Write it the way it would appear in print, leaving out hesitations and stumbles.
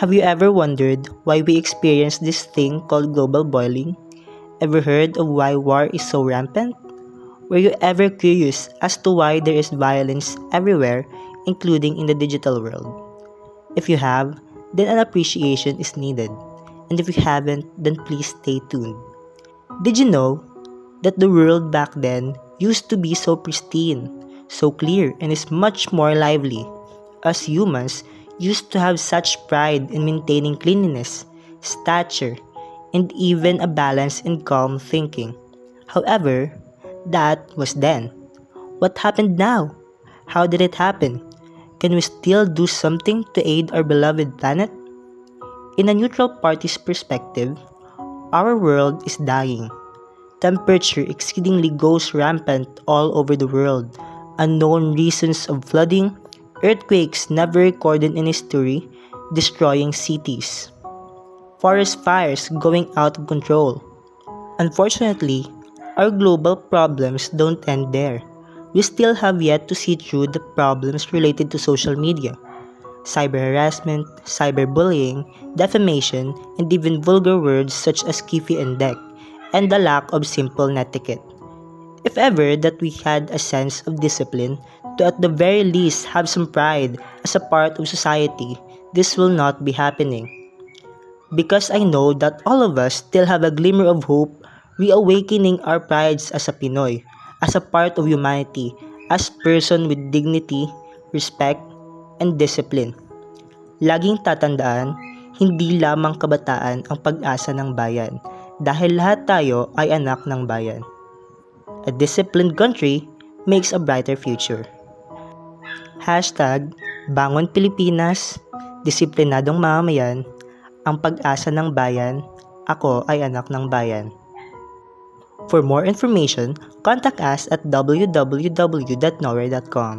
Have you ever wondered why we experience this thing called global boiling? Ever heard of why war is so rampant? Were you ever curious as to why there is violence everywhere, including in the digital world? If you have, then an appreciation is needed. And if you haven't, then please stay tuned. Did you know that the world back then used to be so pristine, so clear, and is much more lively? Us humans used to have such pride in maintaining cleanliness, stature, and even a balance and calm thinking. However, that was then. What happened now? How did it happen? Can we still do something to aid our beloved planet? In a neutral party's perspective, our world is dying. Temperature exceedingly goes rampant all over the world. Unknown reasons of flooding, earthquakes never recorded in history, destroying cities. Forest fires going out of control. Unfortunately, our global problems don't end there. We still have yet to see through the problems related to social media. Cyber harassment, cyberbullying, defamation, and even vulgar words such as kifi and deck, and the lack of simple netiquette. If ever that we had a sense of discipline, to at the very least have some pride as a part of society, this will not be happening. Because I know that all of us still have a glimmer of hope, reawakening our prides as a Pinoy, as a part of humanity, as person with dignity, respect, and discipline. Laging tatandaan, hindi lamang kabataan ang pag-asa ng bayan, dahil lahat tayo ay anak ng bayan. A disciplined country makes a brighter future. #Bangon Pilipinas, disiplinadong mamamayan, ang pag-asa ng bayan, ako ay anak ng bayan. For more information, contact us at www.nowhere.com.